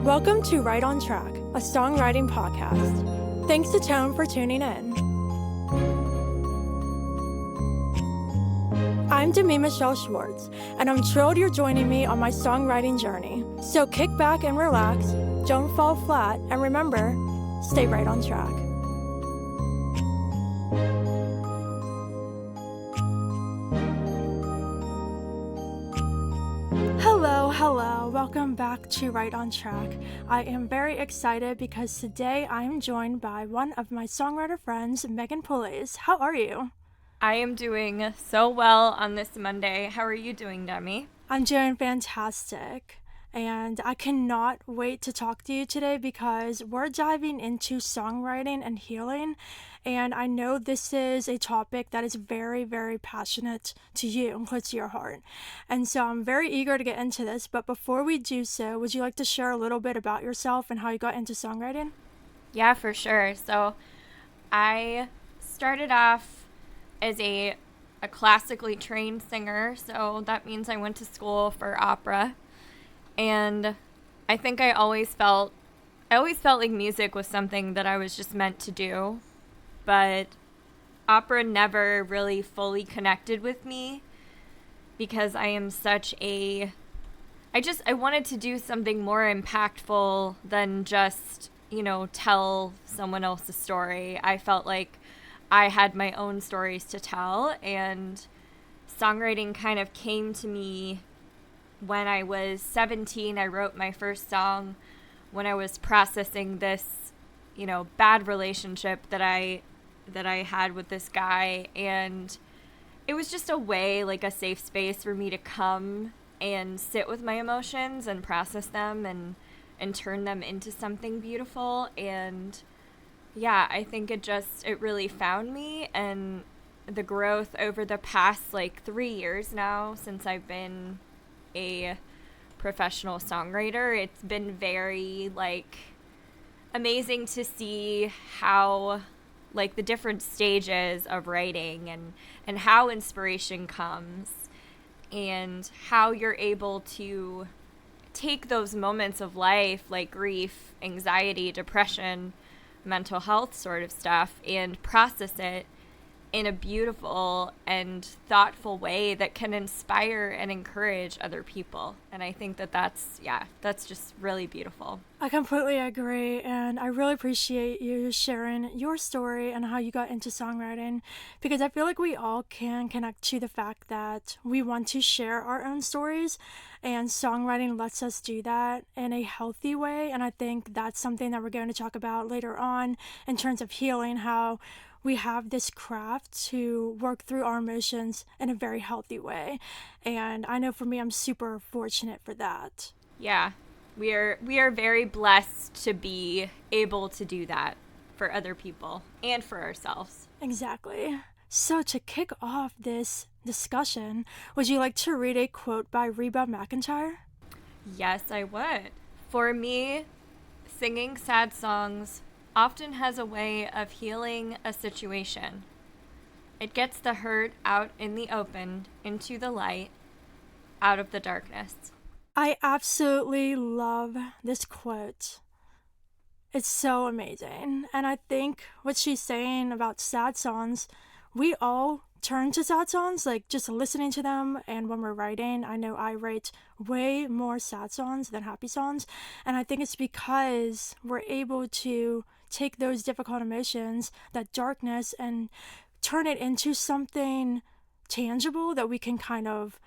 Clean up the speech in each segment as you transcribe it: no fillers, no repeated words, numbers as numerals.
Welcome to Right on Track, a songwriting podcast. Thanks to Tone for tuning in. I'm Demi Michelle Schwartz, and I'm thrilled you're joining me on my songwriting journey. So kick back and relax, don't fall flat, and remember, stay right on track. Hello, welcome back to Right on Track. I am very excited because today I am joined by one of my songwriter friends, Meghan Pulles. How are you? I am doing so well on this Monday. How are you doing, Demi? I'm doing fantastic. And I cannot wait to talk to you today because we're diving into songwriting and healing. And I know this is a topic that is very, very passionate to you and close to your heart. And so I'm very eager to get into this. But before we do so, would you like to share a little bit about yourself and how you got into songwriting? Yeah, for sure. So I started off as a classically trained singer. So that means I went to school for opera. And I think I always felt like music was something that I was just meant to do, but opera never really fully connected with me because I am I wanted to do something more impactful than just, tell someone else's story. I felt like I had my own stories to tell, and songwriting kind of came to me when I was 17. I wrote my first song when I was processing this, bad relationship that I had with this guy. And it was just a way, like a safe space for me to come and sit with my emotions and process them and turn them into something beautiful. And yeah, I think it really found me, and the growth over the past 3 years now since I've been a professional songwriter, it's been very amazing to see how the different stages of writing and how inspiration comes and how you're able to take those moments of life like grief, anxiety, depression, mental health sort of stuff and process it in a beautiful and thoughtful way that can inspire and encourage other people. And I think that's just really beautiful. I completely agree, and I really appreciate you sharing your story and how you got into songwriting, because I feel like we all can connect to the fact that we want to share our own stories, and songwriting lets us do that in a healthy way. And I think that's something that we're going to talk about later on in terms of healing, how we have this craft to work through our emotions in a very healthy way. And I know for me, I'm super fortunate for that. Yeah, we are very blessed to be able to do that for other people and for ourselves. Exactly. So to kick off this discussion, would you like to read a quote by Reba McEntire? Yes, I would. For me, singing sad songs often has a way of healing a situation. It gets the hurt out in the open, into the light, out of the darkness. I absolutely love this quote. It's so amazing. And I think what she's saying about sad songs, we all turn to sad songs, just listening to them. And when we're writing, I know I write way more sad songs than happy songs. And I think it's because we're able to take those difficult emotions, that darkness, and turn it into something tangible that we can kind of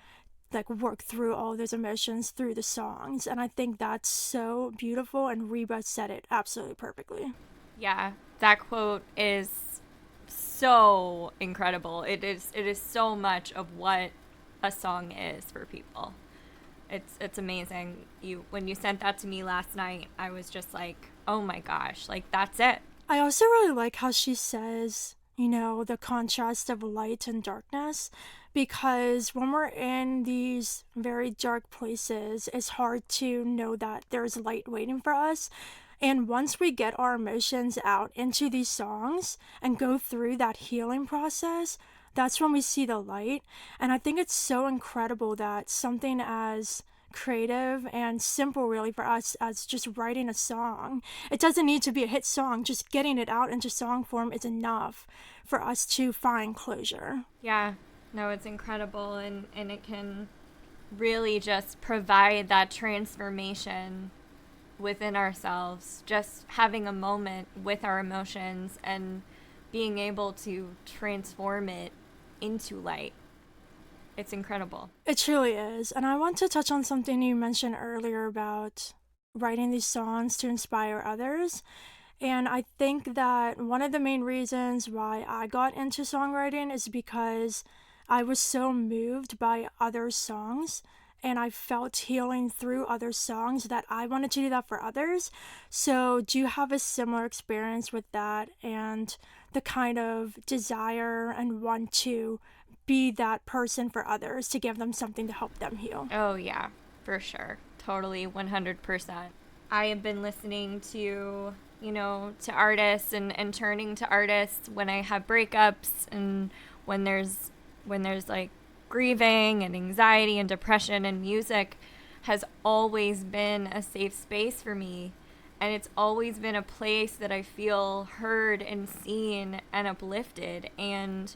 work through all those emotions through the songs. And I think that's so beautiful, and Reba said it absolutely perfectly. Yeah, that quote is so incredible. It is so much of what a song is for people. It's amazing. When you sent that to me last night, I was just like, oh my gosh, that's it. I also really like how she says, the contrast of light and darkness, because when we're in these very dark places, it's hard to know that there's light waiting for us. And once we get our emotions out into these songs and go through that healing process, that's when we see the light. And I think it's so incredible that something as creative and simple, really, for us as just writing a song. It doesn't need to be a hit song. Just getting it out into song form is enough for us to find closure. Yeah, no, it's incredible, and it can really just provide that transformation within ourselves, just having a moment with our emotions and being able to transform it into light. It's incredible. It truly is. And I want to touch on something you mentioned earlier about writing these songs to inspire others. And I think that one of the main reasons why I got into songwriting is because I was so moved by other songs and I felt healing through other songs that I wanted to do that for others. So, do you have a similar experience with that and the kind of desire and want to be that person for others to give them something to help them heal? Oh, yeah, for sure. Totally, 100%. I have been listening to, to artists and turning to artists when I have breakups and when there's like grieving and anxiety and depression, and music has always been a safe space for me. And it's always been a place that I feel heard and seen and uplifted. And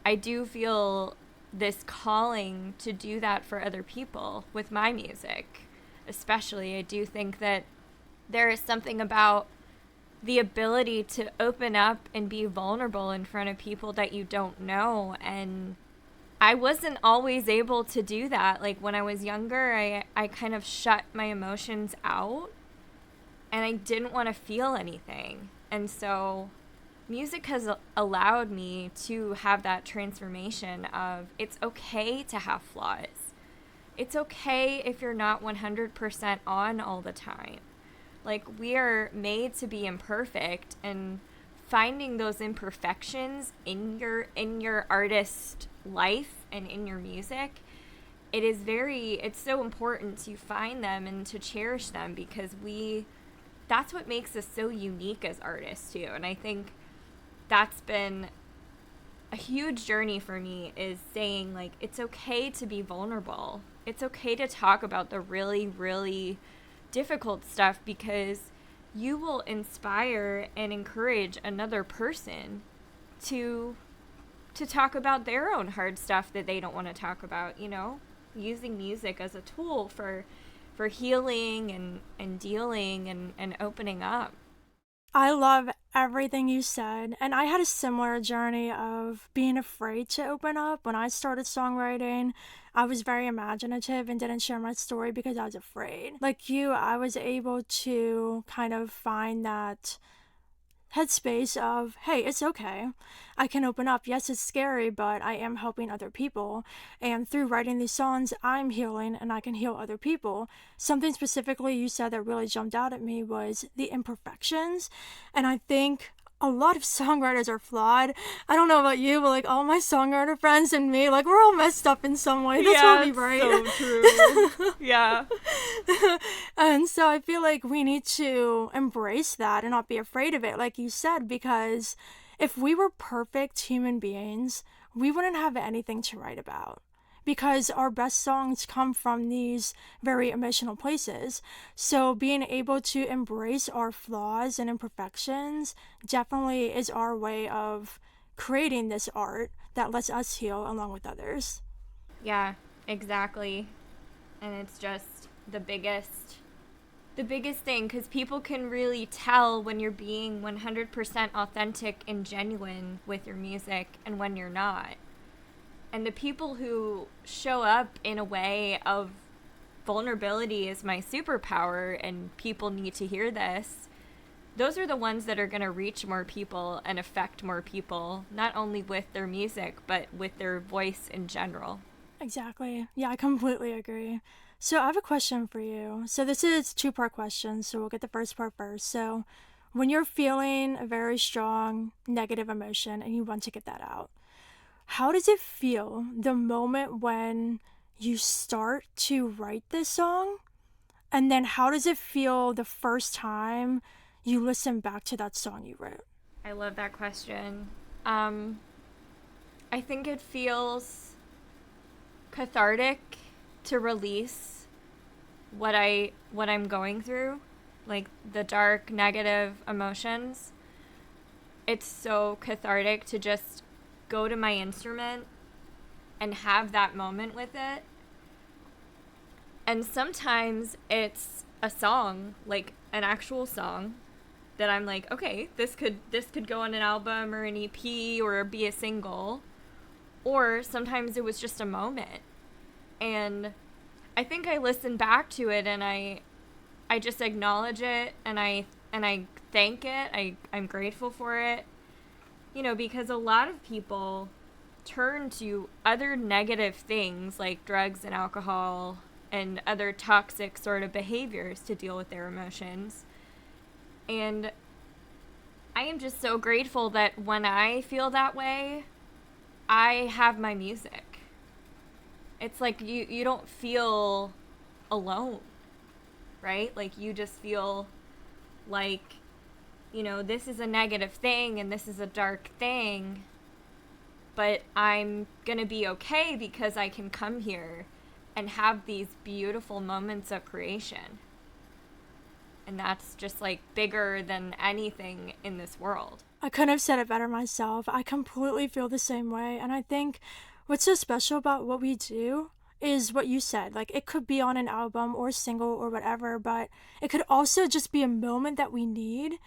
I do feel this calling to do that for other people with my music. Especially, I do think that there is something about the ability to open up and be vulnerable in front of people that you don't know. And I wasn't always able to do that. Like when I was younger, I kind of shut my emotions out and I didn't want to feel anything. And so music has allowed me to have that transformation of it's okay to have flaws. It's okay if you're not 100% on all the time. Like, we are made to be imperfect, and finding those imperfections in your artist life and in your music, it's so important to find them and to cherish them, because that's what makes us so unique as artists too. And I think that's been a huge journey for me, is saying, like, it's okay to be vulnerable. It's okay to talk about the really, really difficult stuff, because you will inspire and encourage another person to talk about their own hard stuff that they don't want to talk about, using music as a tool for healing and dealing and opening up. I love everything you said, and I had a similar journey of being afraid to open up. When I started songwriting, I was very imaginative and didn't share my story because I was afraid. Like you, I was able to kind of find that headspace of, hey, it's okay. I can open up. Yes, it's scary, but I am helping other people. And through writing these songs, I'm healing and I can heal other people. Something specifically you said that really jumped out at me was the imperfections. And I think a lot of songwriters are flawed. I don't know about you, but like all my songwriter friends and me, like we're all messed up in some way. That's what we write. So true. Yeah. And so I feel like we need to embrace that and not be afraid of it, like you said, because if we were perfect human beings, we wouldn't have anything to write about. Because our best songs come from these very emotional places. So being able to embrace our flaws and imperfections definitely is our way of creating this art that lets us heal along with others. Yeah, exactly. And it's just the biggest thing, because people can really tell when you're being 100% authentic and genuine with your music and when you're not. And the people who show up in a way of vulnerability is my superpower and people need to hear this, those are the ones that are going to reach more people and affect more people, not only with their music, but with their voice in general. Exactly. Yeah, I completely agree. So I have a question for you. So this is a two-part question, so we'll get the first part first. So when you're feeling a very strong negative emotion and you want to get that out, how does it feel the moment when you start to write this song? And then how does it feel the first time you listen back to that song you wrote? I love that question. I think it feels cathartic to release what I'm going through, like the dark negative emotions, it's so cathartic to just go to my instrument and have that moment with it. And sometimes it's a song, like an actual song that I'm like, okay, this could go on an album or an EP or be a single. Or sometimes it was just a moment. And I think I listen back to it and I just acknowledge it, and I thank it. I'm grateful for it. You know, because a lot of people turn to other negative things like drugs and alcohol and other toxic sort of behaviors to deal with their emotions. And I am just so grateful that when I feel that way, I have my music. It's like you don't feel alone, right? Like you just feel like, you know, this is a negative thing and this is a dark thing, but I'm gonna be okay because I can come here and have these beautiful moments of creation. And that's just like bigger than anything in this world. I couldn't have said it better myself. I completely feel the same way. And I think what's so special about what we do is what you said. Like, it could be on an album or single or whatever, but it could also just be a moment that we need.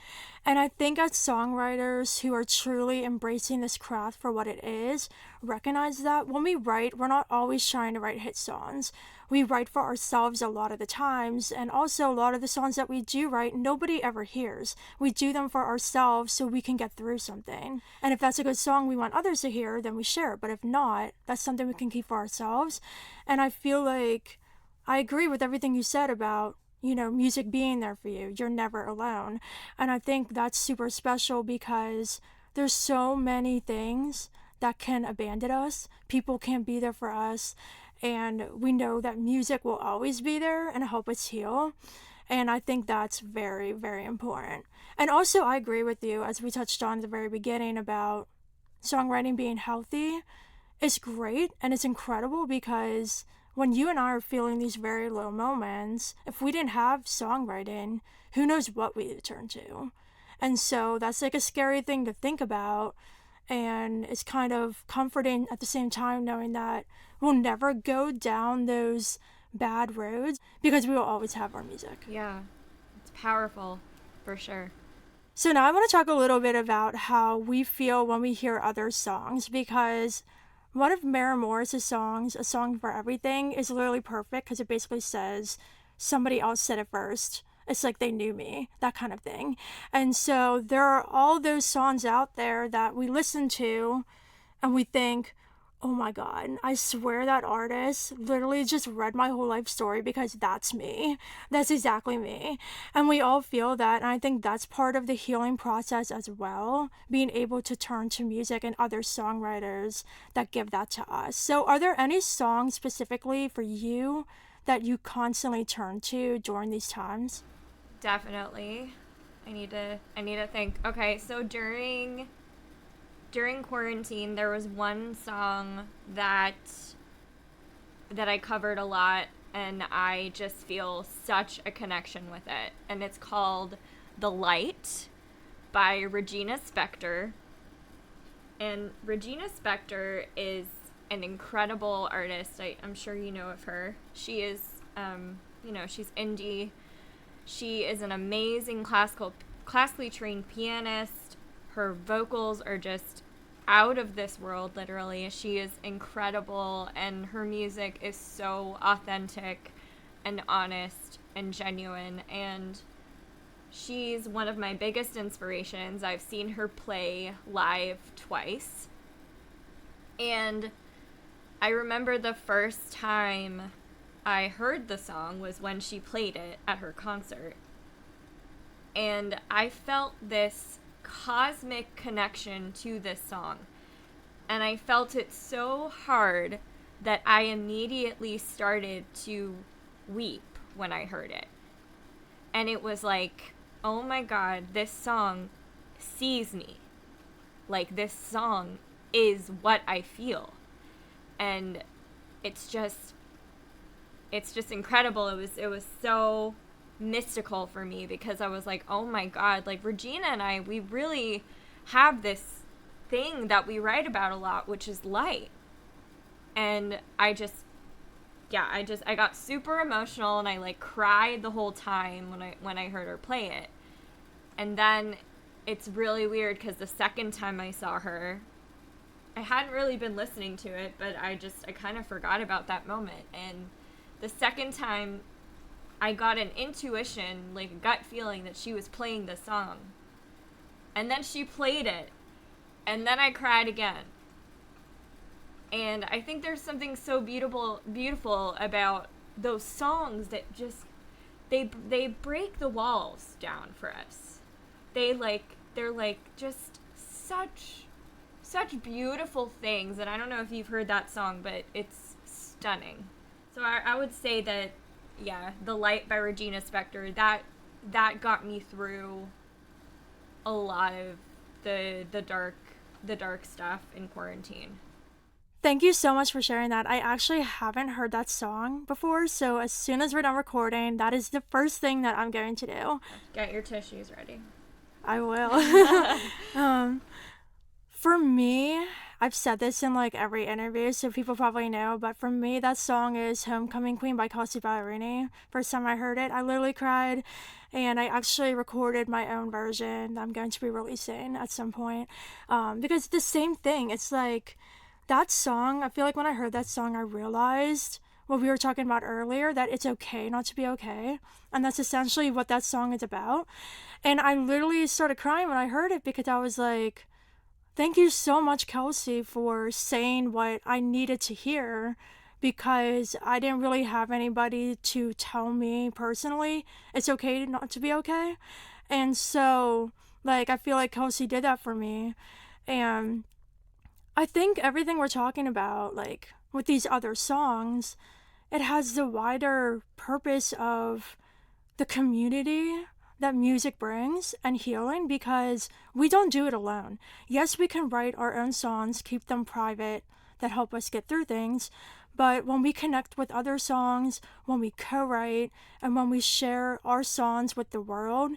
And I think as songwriters who are truly embracing this craft for what it is, recognize that when we write, we're not always trying to write hit songs. We write for ourselves a lot of the times, and also a lot of the songs that we do write, nobody ever hears. We do them for ourselves so we can get through something. And if that's a good song we want others to hear, then we share it. But if not, that's something we can keep for ourselves. And I feel like I agree with everything you said about, you know, music being there for you. You're never alone. And I think that's super special because there's so many things that can abandon us. People can't be there for us. And we know that music will always be there and help us heal. And I think that's very, very important. And also, I agree with you, as we touched on at the very beginning, about songwriting being healthy. It's great and it's incredible because when you and I are feeling these very low moments, if we didn't have songwriting, who knows what we would turn to. And so that's like a scary thing to think about. And it's kind of comforting at the same time knowing that we'll never go down those bad roads because we will always have our music. Yeah, it's powerful, for sure. So now I want to talk a little bit about how we feel when we hear other songs, because one of Maren Morris' songs, A Song for Everything, is literally perfect because it basically says somebody else said it first. It's like they knew me, that kind of thing. And so there are all those songs out there that we listen to and we think, oh my God, I swear that artist literally just read my whole life story because that's me. That's exactly me. And we all feel that. And I think that's part of the healing process as well, being able to turn to music and other songwriters that give that to us. So are there any songs specifically for you that you constantly turn to during these times? Definitely. I need to think. Okay, so during quarantine, there was one song that I covered a lot, and I just feel such a connection with it. And it's called The Light by Regina Spektor. And Regina Spektor is an incredible artist. I'm sure you know of her. She is, she's indie. She is an amazing classically trained pianist. Her vocals are just out of this world, literally. She is incredible, and her music is so authentic and honest and genuine, and she's one of my biggest inspirations. I've seen her play live twice, and I remember the first time I heard the song was when she played it at her concert, and I felt this cosmic connection to this song, and I felt it so hard that I immediately started to weep when I heard it. And it was like, oh my God, this song sees me. Like, this song is what I feel. And it's just, it's just incredible. It was so mystical for me because I was like, oh my God, like Regina and I, we really have this thing that we write about a lot, which is light. And I got super emotional, and I like cried the whole time when I heard her play it. And then it's really weird because the second time I saw her, I hadn't really been listening to it, but I kind of forgot about that moment. And the second time, I got an intuition, like a gut feeling that she was playing the song. And then she played it. And then I cried again. And I think there's something so beautiful about those songs that just, they break the walls down for us. They're like just such beautiful things. And I don't know if you've heard that song, but it's stunning. So I would say that, yeah, The Light by Regina Spektor, that got me through a lot of the dark stuff in quarantine. Thank you so much for sharing that. I actually haven't heard that song before, so as soon as we're done recording, that is the first thing that I'm going to do. Get your tissues ready. I will. For me, I've said this in like every interview, so people probably know, but for me, that song is Homecoming Queen by Kelsey Ballerini. First time I heard it, I literally cried, and I actually recorded my own version that I'm going to be releasing at some point. Because the same thing, it's like, that song, I feel like when I heard that song, I realized what we were talking about earlier, that it's okay not to be okay. And that's essentially what that song is about. And I literally started crying when I heard it because I was like, thank you so much, Kelsey, for saying what I needed to hear, because I didn't really have anybody to tell me personally it's okay not to be okay. And so, like, I feel like Kelsey did that for me. And I think everything we're talking about, like, with these other songs, it has the wider purpose of the community that music brings and healing, because we don't do it alone. Yes, we can write our own songs, keep them private, that help us get through things, but when we connect with other songs, when we co-write, and when we share our songs with the world,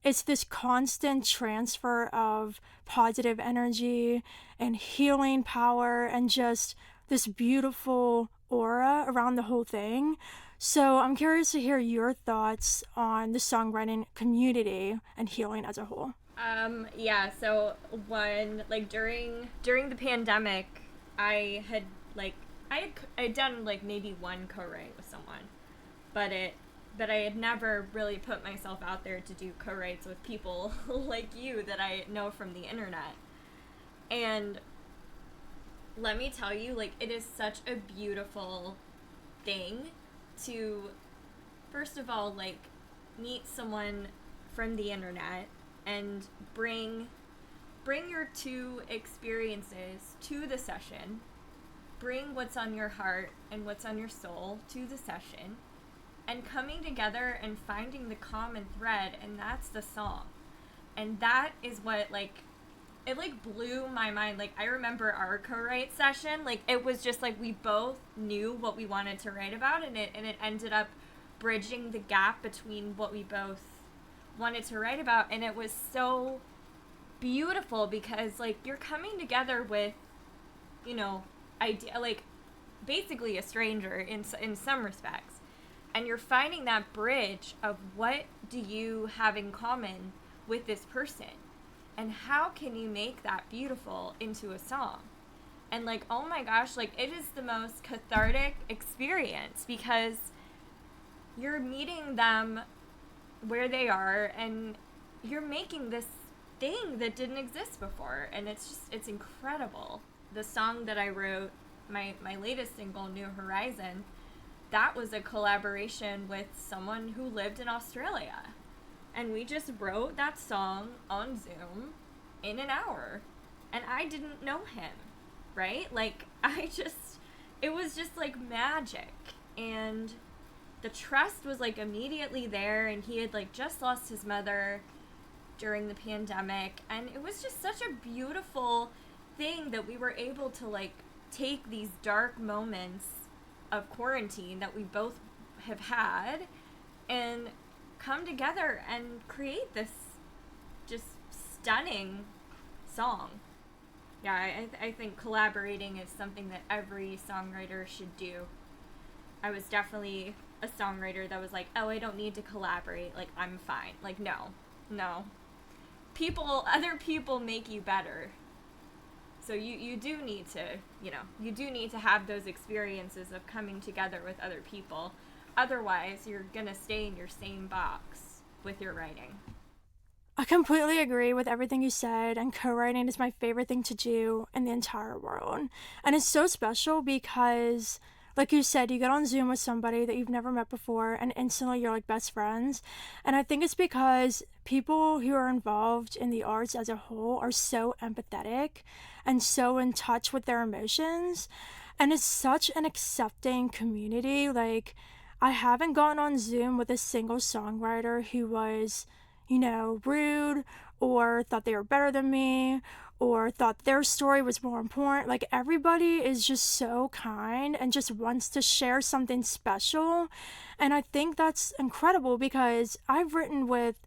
it's this constant transfer of positive energy and healing power and just this beautiful aura around the whole thing. So I'm curious to hear your thoughts on the songwriting community and healing as a whole. Yeah, so when, like, during the pandemic, I had done, like, maybe one co-write with someone, but I had never really put myself out there to do co-writes with people like you that I know from the internet. And let me tell you, like, it is such a beautiful thing to, first of all, like, meet someone from the internet and bring your two experiences to the session, bring what's on your heart and what's on your soul to the session, and coming together and finding the common thread, and that's the song. And that is what, like, it, like, blew my mind. Like, I remember our co-write session, like, it was just, like, we both knew what we wanted to write about, and it ended up bridging the gap between what we both wanted to write about, and it was so beautiful because, like, you're coming together with, you know, like, basically a stranger in some respects, and you're finding that bridge of what do you have in common with this person, and how can you make that beautiful into a song. And, like, oh my gosh, like, it is the most cathartic experience because you're meeting them where they are and you're making this thing that didn't exist before, and it's incredible. The song that I wrote, my latest single, New Horizon, that was a collaboration with someone who lived in Australia. And we just wrote that song on Zoom in an hour. And I didn't know him, right? Like, it was just like magic. And the trust was, like, immediately there, and he had, like, just lost his mother during the pandemic, and it was just such a beautiful thing that we were able to, like, take these dark moments of quarantine that we both have had and come together and create this just stunning song. Yeah, I think collaborating is something that every songwriter should do. I was definitely a songwriter that was like, oh, I don't need to collaborate. Like, I'm fine. Like, no. Other people make you better. So you do need to have those experiences of coming together with other people. Otherwise, you're going to stay in your same box with your writing. I completely agree with everything you said, and co-writing is my favorite thing to do in the entire world. And it's so special because, like you said, you get on Zoom with somebody that you've never met before, and instantly you're like best friends. And I think it's because people who are involved in the arts as a whole are so empathetic and so in touch with their emotions. And it's such an accepting community. Like, I haven't gotten on Zoom with a single songwriter who was, rude or thought they were better than me or thought their story was more important. Like, everybody is just so kind and just wants to share something special. And I think that's incredible because I've written with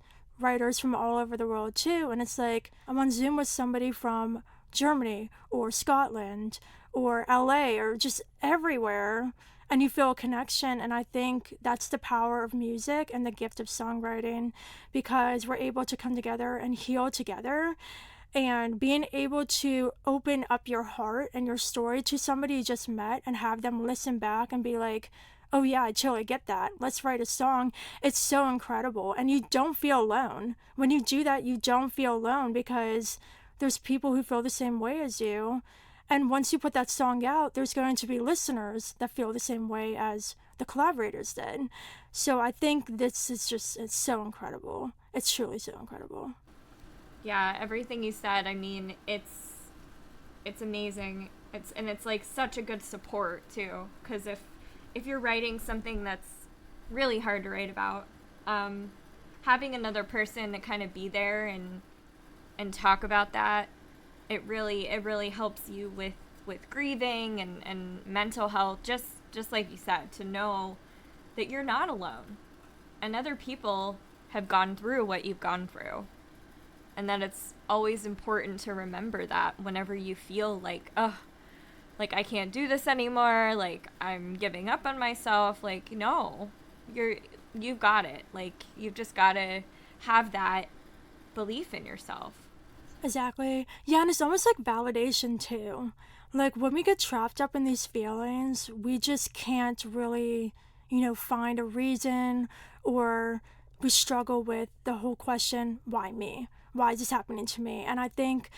writers from all over the world too. And it's like I'm on Zoom with somebody from Germany or Scotland or LA or just everywhere. And you feel a connection. And I think that's the power of music and the gift of songwriting, because we're able to come together and heal together. And being able to open up your heart and your story to somebody you just met and have them listen back and be like, oh yeah, I totally get that. Let's write a song. It's so incredible. And you don't feel alone. When you do that, you don't feel alone because there's people who feel the same way as you. And once you put that song out, there's going to be listeners that feel the same way as the collaborators did. So I think this is it's so incredible. It's truly so incredible. Yeah, everything you said, I mean, it's amazing. It's like such a good support too, because if you're writing something that's really hard to write about, having another person to kind of be there and talk about that, it really helps you with grieving and mental health, just like you said, to know that you're not alone and other people have gone through what you've gone through. And that it's always important to remember that whenever you feel like, like I can't do this anymore, like I'm giving up on myself, like, no, you've got it. Like, you've just got to have that belief in yourself. Exactly. Yeah, and it's almost like validation too. Like, when we get trapped up in these feelings, we just can't really, find a reason, or we struggle with the whole question, why me? Why is this happening to me? And I think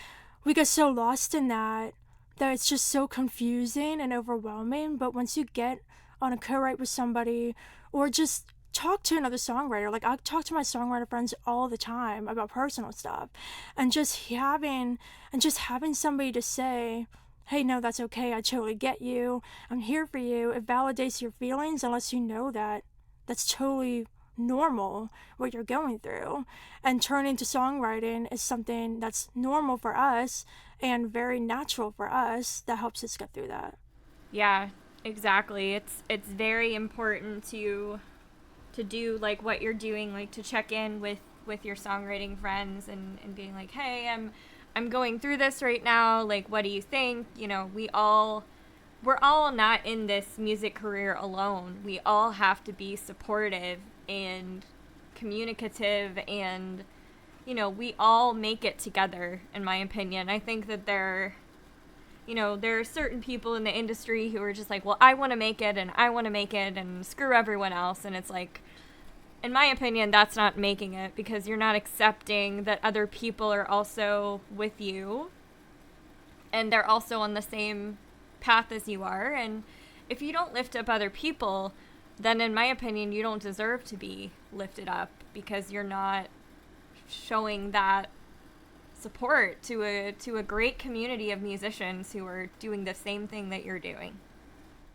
we get so lost in that it's just so confusing and overwhelming. But once you get on a co-write with somebody, or just talk to another songwriter, like I talk to my songwriter friends all the time about personal stuff, and just having somebody to say, hey, no, that's okay, I totally get you, I'm here for you, it validates your feelings and lets you know that that's totally normal what you're going through. And turning to songwriting is something that's normal for us and very natural for us, that helps us get through that. Yeah, exactly. It's very important to do like what you're doing, like to check in with your songwriting friends and being like, hey, I'm going through this right now, like, what do you think? We're all not in this music career alone. We all have to be supportive and communicative, and we all make it together, in my opinion. I think that there are certain people in the industry who are just like, well, I want to make it and screw everyone else. And it's like, in my opinion, that's not making it, because you're not accepting that other people are also with you and they're also on the same path as you are. And if you don't lift up other people, then in my opinion, you don't deserve to be lifted up, because you're not showing that support to a great community of musicians who are doing the same thing that you're doing.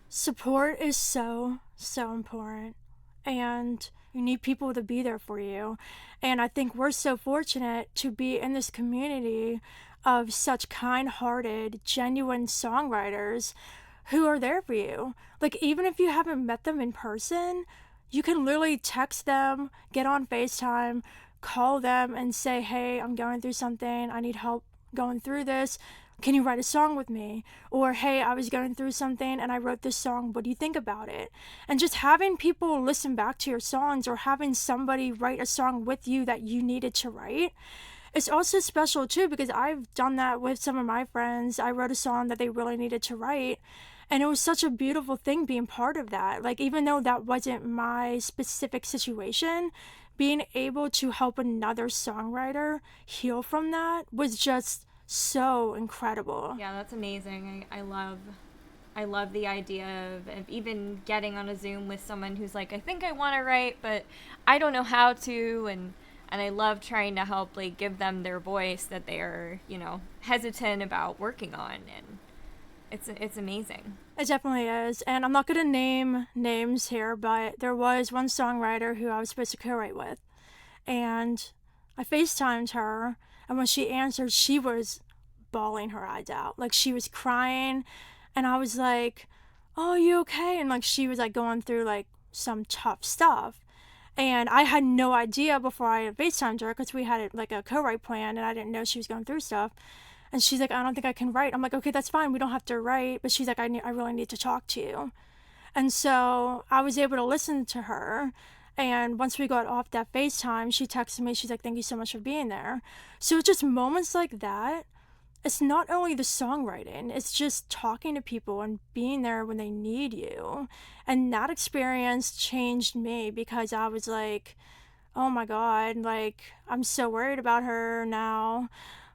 Support is so important, and you need people to be there for you. And I think we're so fortunate to be in this community of such kind-hearted, genuine songwriters who are there for you. Like, even if you haven't met them in person, you can literally text them, get on FaceTime, call them and say, hey, I'm going through something. I need help going through this. Can you write a song with me? Or, hey, I was going through something and I wrote this song. What do you think about it? And just having people listen back to your songs, or having somebody write a song with you that you needed to write, it's also special too, because I've done that with some of my friends. I wrote a song that they really needed to write, and it was such a beautiful thing being part of that. Like, even though that wasn't my specific situation, being able to help another songwriter heal from that was just so incredible. Yeah, that's amazing. I love the idea of even getting on a Zoom with someone who's like, I think I want to write, but I don't know how to, and I love trying to help, like, give them their voice that they are, you know, hesitant about working on, and it's amazing. It definitely is. And I'm not going to name names here, but there was one songwriter who I was supposed to co-write with, and I FaceTimed her, and when she answered, she was bawling her eyes out. Like, she was crying, and I was like, oh, you okay? And, like, she was, like, going through, like, some tough stuff. And I had no idea before I FaceTimed her, because we had, like, a co-write plan, and I didn't know she was going through stuff. And she's like, I don't think I can write. I'm like, okay, that's fine. We don't have to write. But she's like, I really need to talk to you. And so I was able to listen to her. And once we got off that FaceTime, she texted me. She's like, thank you so much for being there. So it's just moments like that. It's not only the songwriting, it's just talking to people and being there when they need you. And that experience changed me, because I was like, oh my God, like, I'm so worried about her now.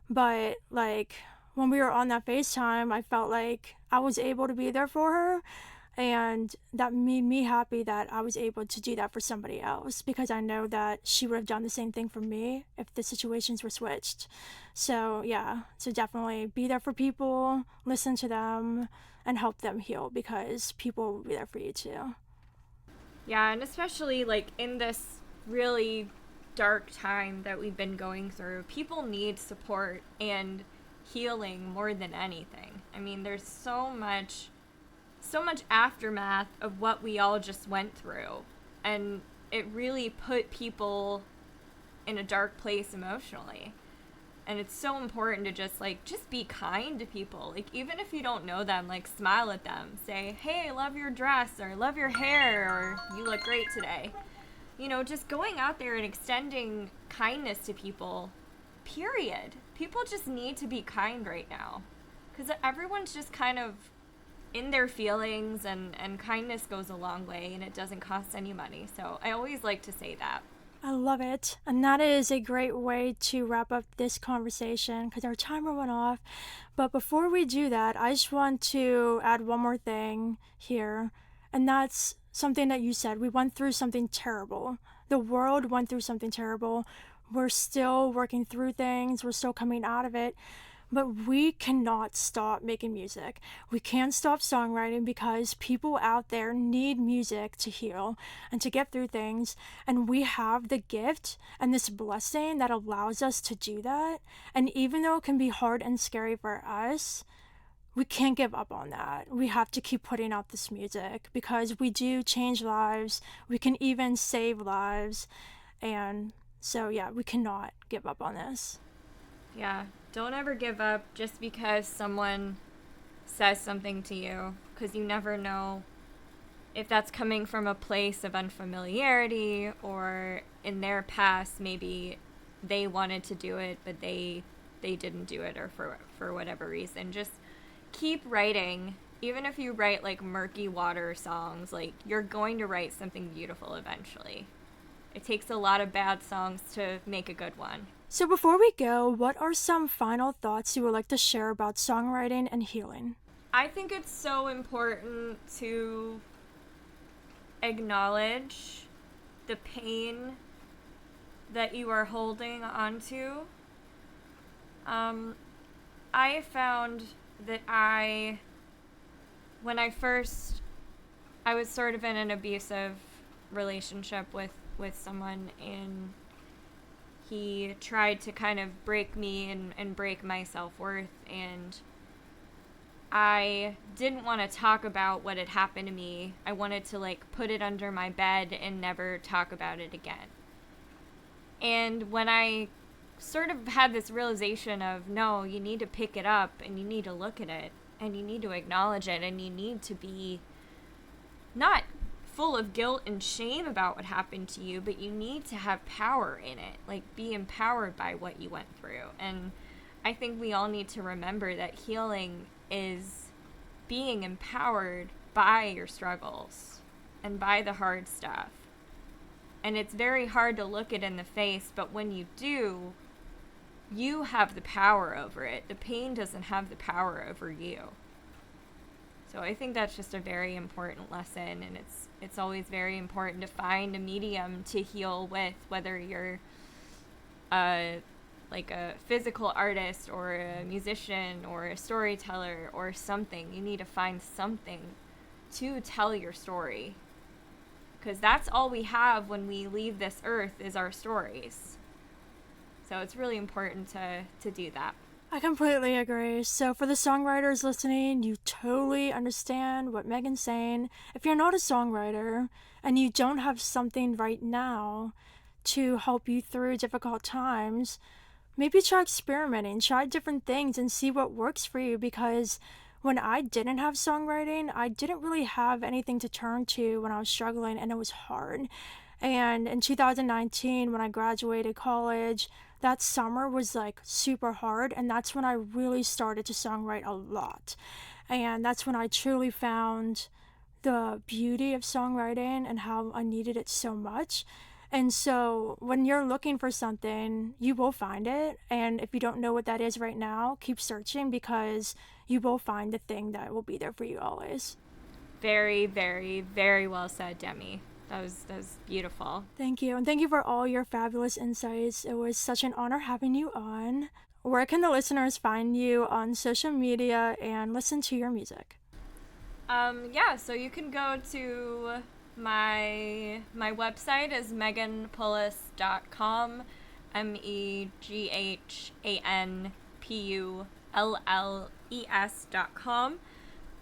But, like, when we were on that FaceTime, I felt like I was able to be there for her. And that made me happy that I was able to do that for somebody else, because I know that she would have done the same thing for me if the situations were switched. So, yeah, so definitely be there for people, listen to them, and help them heal, because people will be there for you too. Yeah, and especially, like, in this really dark time that we've been going through, people need support and healing more than anything. I mean, there's so much aftermath of what we all just went through, and it really put people in a dark place emotionally. And it's so important to just be kind to people. Like, even if you don't know them, like, smile at them, say, hey, I love your dress, or I love your hair, or you look great today. You know, just going out there and extending kindness to people, period. People just need to be kind right now, because everyone's just kind of in their feelings, and kindness goes a long way, and it doesn't cost any money. So I always like to say that. I love it. And that is a great way to wrap up this conversation, because our timer went off. But before we do that, I just want to add one more thing here. And that's something that you said. We went through something terrible. The world went through something terrible. We're still working through things. We're still coming out of it. But we cannot stop making music. We can't stop songwriting, because people out there need music to heal and to get through things. And we have the gift and this blessing that allows us to do that. And even though it can be hard and scary for us, we can't give up on that. We have to keep putting out this music, because we do change lives. We can even save lives. And so, yeah, we cannot give up on this. Yeah, don't ever give up just because someone says something to you, because you never know if that's coming from a place of unfamiliarity, or in their past maybe they wanted to do it but they didn't do it, or for whatever reason. Just keep writing. Even if you write like murky water songs, like, you're going to write something beautiful eventually. It takes a lot of bad songs to make a good one. So before we go, what are some final thoughts you would like to share about songwriting and healing? I think it's so important to acknowledge the pain that you are holding onto. I found that I was sort of in an abusive relationship with someone, and he tried to kind of break me and break my self-worth, and I didn't want to talk about what had happened to me. I wanted to like put it under my bed and never talk about it again. And when I sort of had this realization of, no, you need to pick it up and you need to look at it and you need to acknowledge it and you need to be not full of guilt and shame about what happened to you, but you need to have power in it, like be empowered by what you went through. And I think we all need to remember that healing is being empowered by your struggles and by the hard stuff. And it's very hard to look it in the face, but when you do, you have the power over it. The pain doesn't have the power over you. So I think that's just a very important lesson, and it's always very important to find a medium to heal with, whether you're like a physical artist or a musician or a storyteller or something. You need to find something to tell your story, because that's all we have when we leave this earth is our stories. So it's really important to do that. I completely agree. So for the songwriters listening, you totally understand what Meghan's saying. If you're not a songwriter and you don't have something right now to help you through difficult times, maybe try experimenting, try different things and see what works for you, because when I didn't have songwriting, I didn't really have anything to turn to when I was struggling, and it was hard. And in 2019, when I graduated college, that summer was like super hard, and that's when I really started to songwrite a lot. And that's when I truly found the beauty of songwriting and how I needed it so much. And so when you're looking for something, you will find it. And if you don't know what that is right now, keep searching, because you will find the thing that will be there for you always. Very, very, very well said, Demi. That was beautiful. Thank you. And thank you for all your fabulous insights. It was such an honor having you on. Where can the listeners find you on social media and listen to your music? So you can go to my website is meghanpulles.com, meghanpulles.com.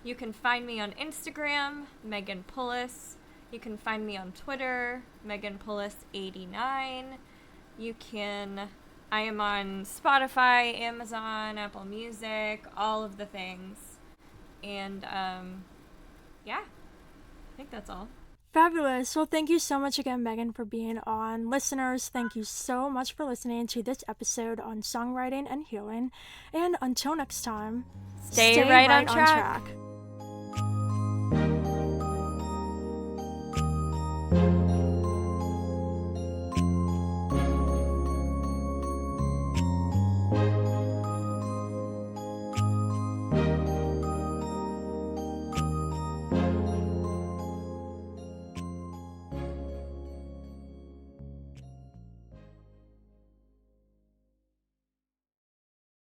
You can find me on Instagram, Meghan Pulles. You can find me on Twitter, Meghan Pulles89. I am on Spotify, Amazon, Apple Music, all of the things. And, I think that's all. Fabulous. Well, thank you so much again, Meghan, for being on. Listeners, thank you so much for listening to this episode on songwriting and healing. And until next time, stay right on track.